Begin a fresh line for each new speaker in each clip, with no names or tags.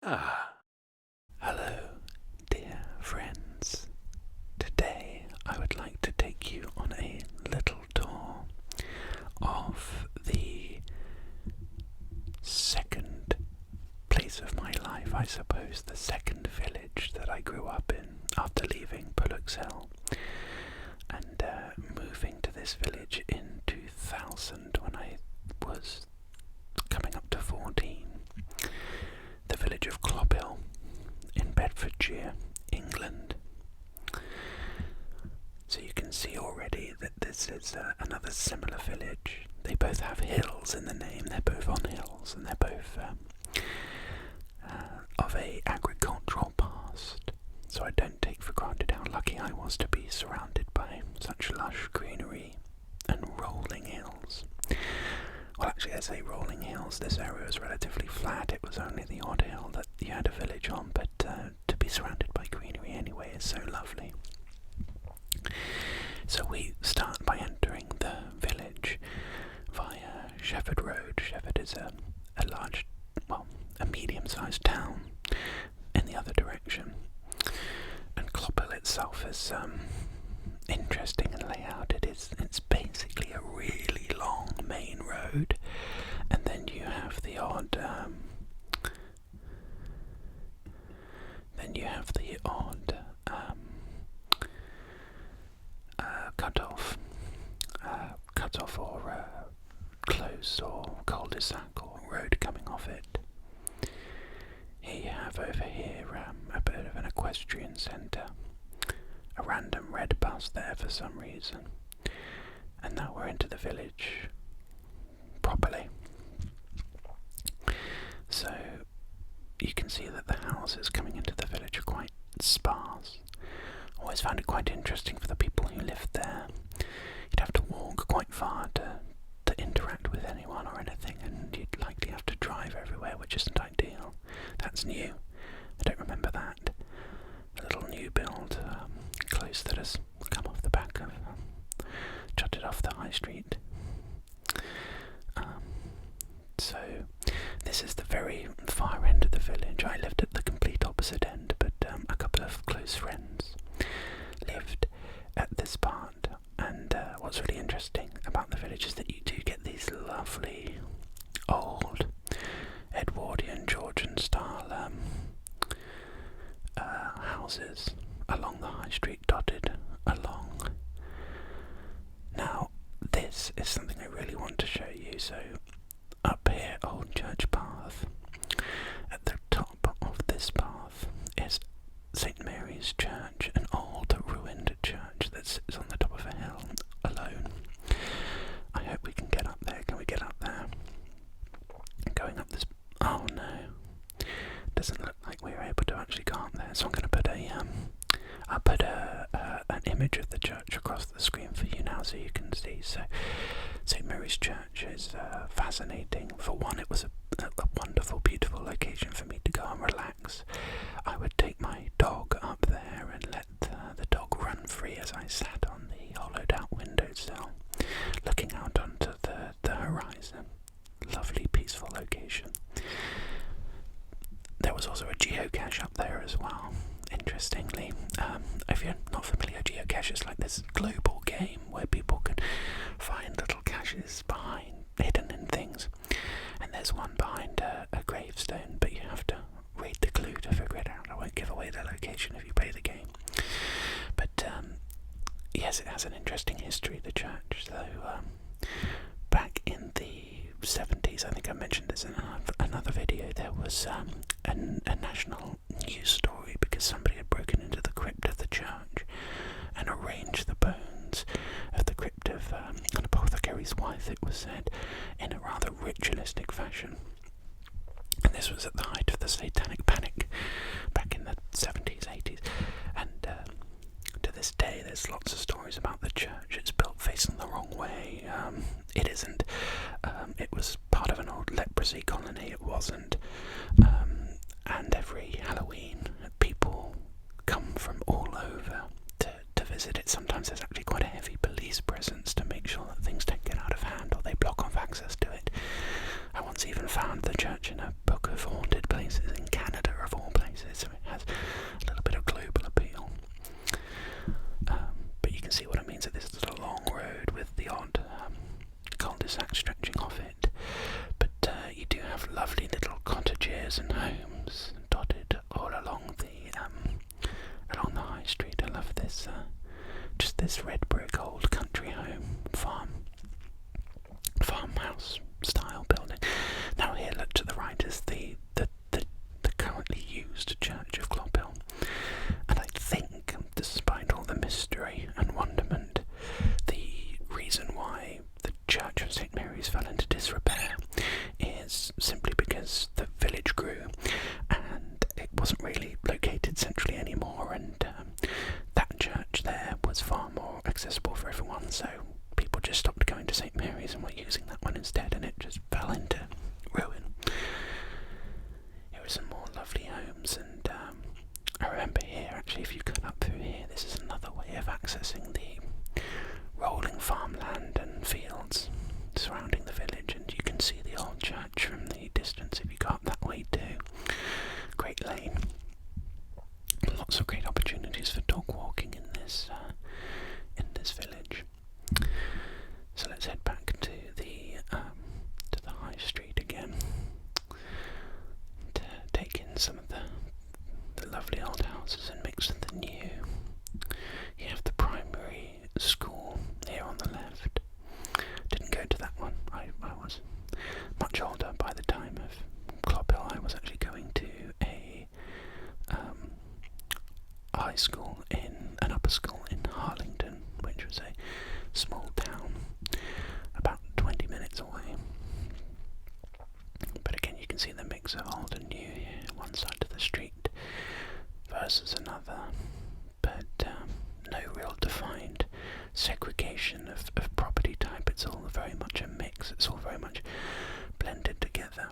Hello, dear friends. Today I would like to take you on a little tour of the second place of my life, I suppose, the second village that I grew up in after leaving Clophill and moving to this village in 2000 when I was coming up to 14. The village of Clophill in Bedfordshire, England. So you can see already that this is another similar village. They both have hills in the name, they're both on hills, and they're both of a agricultural past. So I don't take for granted how lucky I was to be surrounded by such lush greenery and rolling hills. Well, actually, I say rolling hills. This area was relatively flat. It was only the odd hill that you had a village on, but to be surrounded by greenery anyway is so lovely. So we start by entering the village via Shepherd Road. Shepherd is a large, well, a medium-sized town in the other direction. And Clophill itself is interesting in layout. It's basically a really long main road, and then you have the odd cut off or close or cul-de-sac or road coming off it. Here you have over here a bit of an equestrian centre, a random red bus there for some reason, and now we're into the village properly. So you can see that the houses coming into the village are quite sparse. Always found it quite interesting for the people who lived there. You'd have to walk quite far to interact with anyone or anything, and you'd likely have to drive everywhere, which isn't ideal. That's new. I don't remember that. A little new build close that has come off the back of, jutted off the high street. So this is the very far end of the village. I lived at the complete opposite end, but a couple of close friends lived at this part. And what's really interesting about the village is that you do get these lovely old Edwardian Georgian style houses along the high street, dotted along. Now this is something I really want to show you. So up here, Old Church Path. At the top of this path is St. Mary's Church, an old ruined church that sits on the top of a hill alone. I hope we can get up there. Can we get up there? Going up this... Oh no. Doesn't look like we were able to actually go up there, so I'm going to put I'll put an image of the church across the screen for you now so you can see. So St. Mary's Church is fascinating. For one, it was a wonderful, beautiful location for me to go and relax. I would take my dog up there and let the dog run free as I sat on the hollowed out windowsill, looking out onto the horizon. Lovely, peaceful location. There was also a geocache up there as well, interestingly. If you're not familiar, geocache is like this global game where people can find little caches hidden in things. And there's one behind a gravestone, but you have to read the clue to figure it out. I won't give away the location if you play the game. But yes, it has an interesting history, the church. So back in the 70s, I think I mentioned this in another video, there was a national news story because somebody had broken into the crypt of the church and arranged the bones of the crypt of an apothecary's wife, it was said, in a rather ritualistic fashion. And this was at the height of the satanic panic back in the 70s, 80s. And to this day, there's lots of stories about the church. It's built facing the wrong way. It isn't. It was part of an old leprosy colony. It wasn't. And every Halloween, people come from all over to visit it. Sometimes there's actually quite a heavy police presence to make sure that things don't get out of hand or they block off access to it. I once even found the church in a book of haunted places in Canada places, so it has a little bit of global appeal. But you can see what I mean. So this is a long road with the odd cul-de-sac stretching off it. But you do have lovely little cottages and homes dotted all along the high street. I love this, just this red brick old country home farmhouse style building. Now here, look to the right, is the currently used church of Clophill, and I think, despite all the mystery and wonderment, the reason why the church of St Mary's fell into disrepair is simply because the village grew and it wasn't really located centrally anymore, and that church there was far more accessible for everyone, so people just stopped going to St Mary's and were using that one instead, and it just fell into ruin. Here are some more lovely homes, and I remember here, actually, if you cut up through here, this is another way of accessing the rolling farmland and fields surrounding the village, and you can see the old church from the distance if you go up that way too. Great lane. Lots of great opportunities for dog walking in this village. So let's head back to the high street again to take in some of the lovely old houses and mix with the new. You have the primary school here on the left. Didn't go to that one. I was much older by the time of Clophill. I was actually going to a high school an upper school in Harlington, which was a small town about 20 minutes away. But again, you can see the mix of old and new here, one side of the street versus another, but no real defined segregation of property type. It's all very much a mix, it's all very much blended together.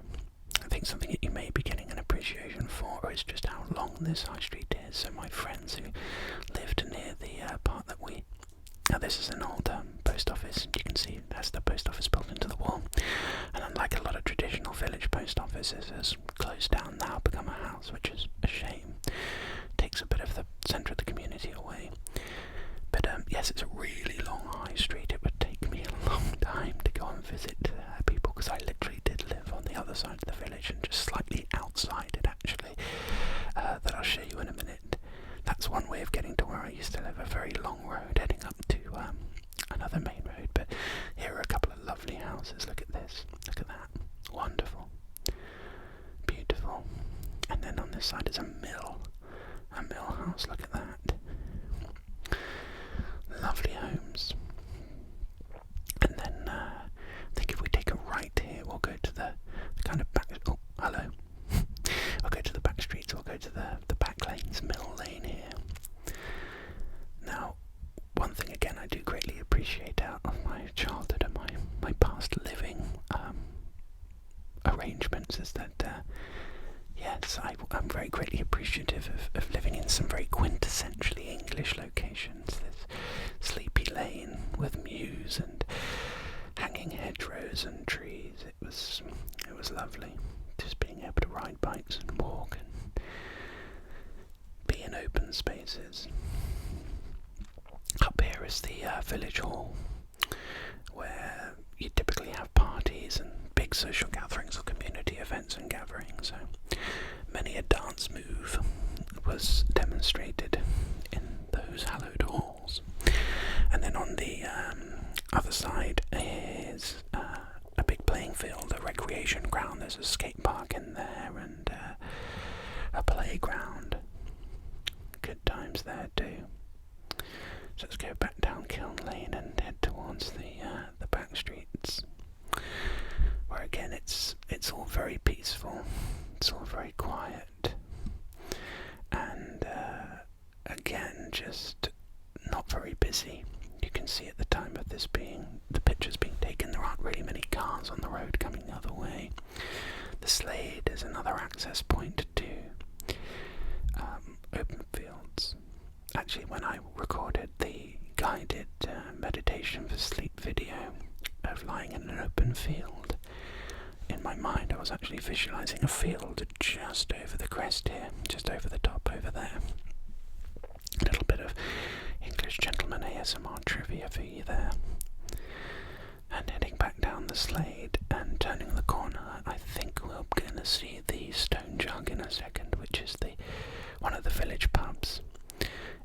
I think something that you may be getting an appreciation for is just how long this high street is. So my friends who lived near the part that now this is an old post office, and you can see it has the post office built into the wall, and unlike a lot of traditional village post offices, has closed down now, become a house, which is a shame. Takes a bit of the centre of the community away. But yes, it's a really long high street. It would take me a long time to go and visit people, because I literally did live on the other side of the village and just slightly outside it, actually, that I'll show you in a minute. That's one way of getting to where I used to live, a very long road heading up to another main road. But here are a couple of lovely houses. Look at this, look at that, wonderful, beautiful. And then on this side is a mill house. Look at that, lovely homes. And then I think if we take a right here, we'll go to the kind of back. Oh, hello. I'll go to the back streets. We'll go to the back lanes, Mill Lane here. Now, one thing again I do greatly appreciate out of my childhood and my past living arrangements is that yes, I'm very greatly appreciative of living in some very quintessentially English locations. This sleepy lane with mews and hanging hedgerows and trees. It was lovely. Just being able to ride bikes and walk and be in open spaces. Up here is the village hall, where you typically have parties and big social gatherings or community events and gatherings. So many a dance move was demonstrated in those hallowed halls. And then on the other side is a big playing field, a recreation ground. There's a skate park in there and a playground. Good times there too. So let's go back down Kiln Lane and head towards the back streets, where again it's all very peaceful. It's all very quiet, and again just not very busy. You can see at the time of the pictures being taken, there aren't really many cars on the road coming the other way. The Slade is another access point to open fields. Actually, when I recorded the guided meditation for sleep video of lying in an open field in my mind I was actually visualising a field just over the crest here, just over the top over there. A little bit of English gentleman ASMR trivia for you there. And heading back down the Slade and turning the corner, I think we're going to see the Stone Jug in a second, which is one of the village pubs.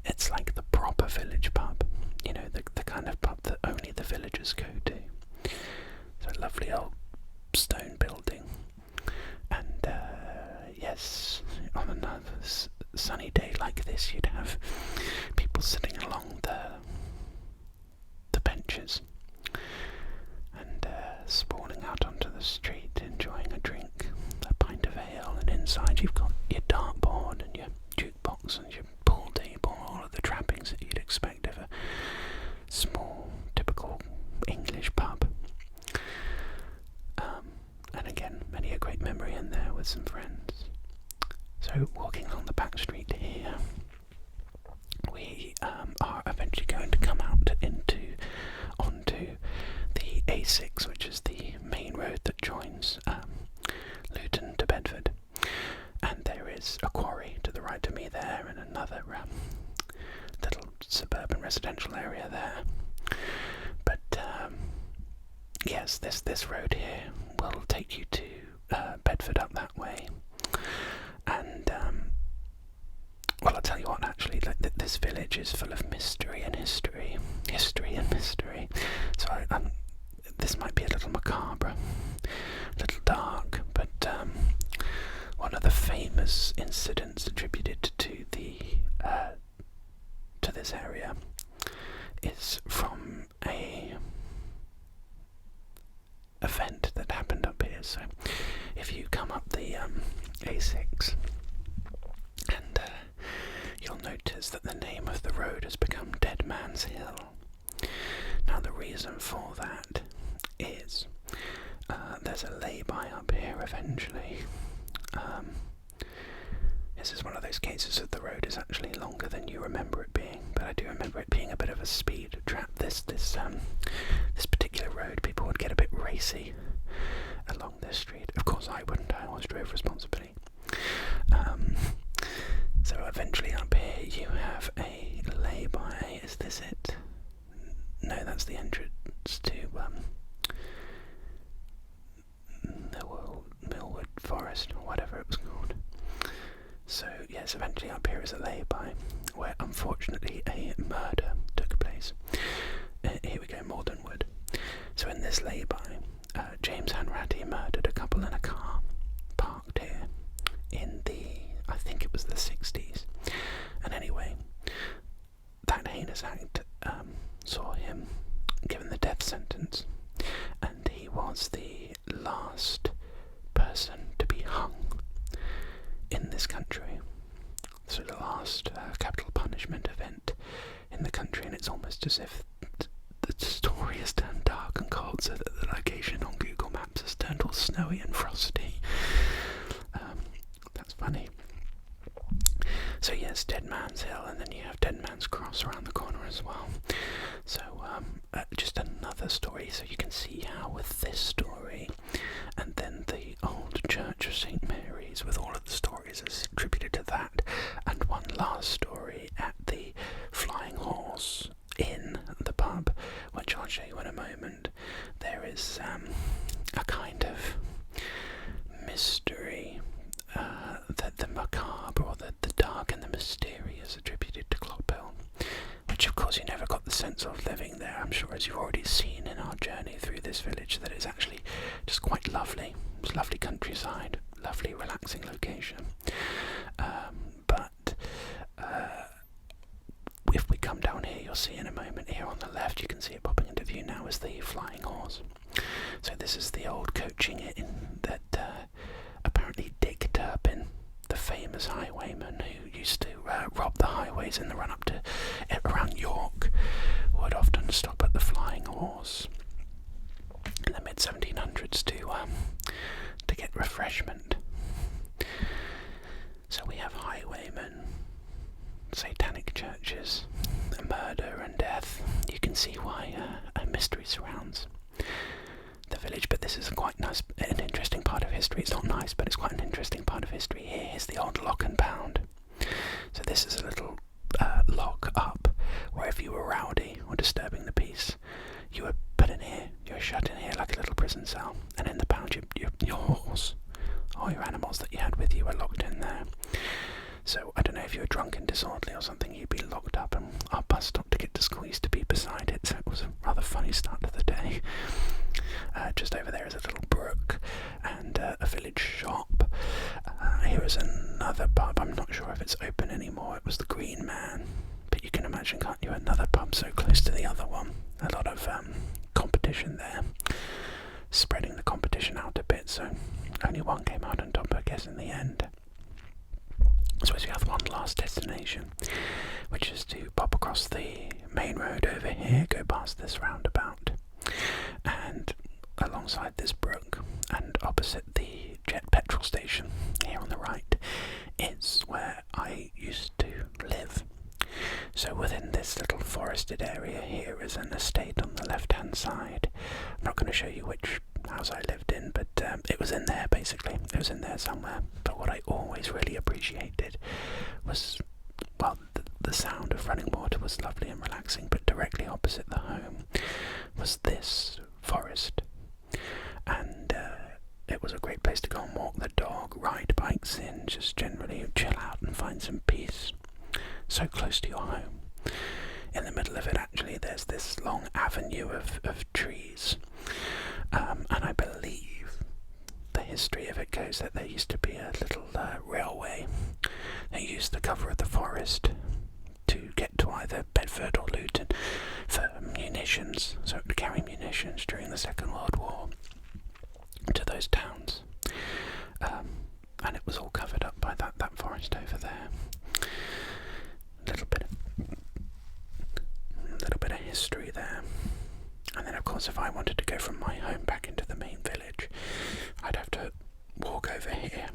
It's like the proper village pub, you know, the kind of pub that only the villagers go to. So a lovely old stone building. And yes, on another sunny day like this, you'd have people sitting along the benches and sprawling out onto the street, enjoying a drink, a pint of ale, and inside you've got your dartboard and your jukebox and your pool table, all of the trappings that you'd expect of a small, typical English pub. And again, many a great memory in there with some friends. So walking along the back street here, we are eventually going to come out onto the A6, which is the main road that joins Luton to Bedford. And there is a quarry to the right of me there, and another little suburban residential area there. But yes, this road here will take you to Bedford up that way. And well, I'll tell you what, actually, this village is full of mystery and history and mystery. So this might be a little macabre, a little dark, but one of the famous incidents attributed to this area is from a event that happened up here. So if you come up the A6, and you'll notice that the name of the road has become Dead Man's Hill. Now the reason for that is there's a lay-by up here eventually. This is one of those cases that the road is actually longer than you remember it being, but I do remember it being a bit of a speed trap. This particular road, people would get a bit racy along this street. Of course I wouldn't, I always drove responsibly. So eventually up here you have a lay-by. Is this it? No, that's the entrance to Millwood Forest, or whatever it was called. So yes, eventually up here is a lay-by, where unfortunately a murder took place. Here we go, Maldenwood. So in this lay-by, James Hanratty murdered a couple in a car parked here in I think it was the 60s. And anyway, that heinous act saw him given the death sentence, and he was the last person to be hung in this country. So the last capital punishment event in the country, and it's almost as if the story has turned dark and cold, so that the location on Google Maps has turned all snowy and frosty. That's funny. So yes, Dead Man's Hill, and then you have Dead Man's Cross around the corner as well. So just another story, so you can see how with this story, and then the old Church of St. Mary's with all of the stories is attributed to that, and one last story at the Flying Horse in the pub, which I'll show you in a moment. There is a kind of mystery, the macabre, or the dark and the mysterious attributed to Clophill, which of course you never got the sense of living there. I'm sure, as you've already seen in our journey through this village, that it's actually just quite lovely. It's lovely countryside, lovely relaxing location. But if we come down here, you'll see in a moment here on the left, you can see it popping into view now, is the Flying Horse. So this is the old coaching inn that apparently Dick Turpin, the famous highwayman who used to rob the highways in the run up to around York, would often stop at the Flying Horse in the mid-1700s to get refreshment. So we have highwaymen, satanic churches, murder and death. You can see why a mystery surrounds the village, but this is a quite nice and interesting an interesting part of history here is the old lock and pound. So this is a little lock up where if you were rowdy or disturbing the peace, you were put in here, you were shut in here like a little prison cell, and in the pound your horse, all your animals that you had with you were locked in there. So I don't know if you were drunk and disorderly or something, you'd be locked up, and our bus stop to get to school used to be beside it, so it was a rather funny start to the day. Just over there is a little brook and a village shop. Here is another pub. I'm not sure if it's open anymore. It was the Green Man, but you can imagine, can't you, another pub so close to the other one. A lot of competition there, spreading the competition out a bit, so only one came out on top, I guess, in the end. I suppose we have one last destination, which is to pop across the main road over here, go past this roundabout, and alongside this brook, and opposite the jet petrol station here on the right, is where I used to live. So within this little forested area here is an estate on the left-hand side. I'm not going to show you which house I lived in, but it was in there basically. It was in there somewhere. But what I always really appreciated was, well, the sound of running water was lovely and relaxing, but directly opposite the home was this forest. And it was a great place to go and walk the dog, ride bikes in, just generally chill out and find some peace. So close to your home. In the middle of it, actually, there's this long avenue of trees. And I believe the history of it goes that there used to be a little railway that used the cover of the forest to get to either Bedford or Luton for munitions, so to carry munitions during the Second World War to those towns. And it was all covered up by that forest over there. A little bit of history there. And then of course if I wanted to go from my home back into the main village, I'd have to walk over here.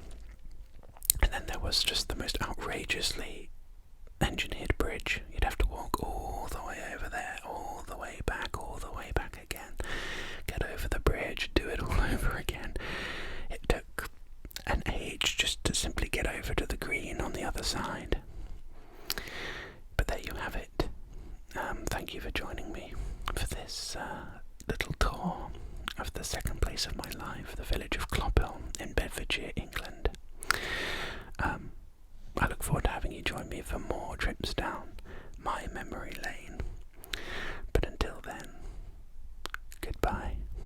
And then there was just the most outrageously engineered bridge. You'd have to walk all the way over there, all the way back again. Get over the bridge, do it all over again. It took an age just to simply get over to the green on the other side. But there you have it. Thank you for joining me for this little tour of the second place of my life, the village of Clophill in Bedfordshire, England. I look forward to having you join me for more trips down my memory lane.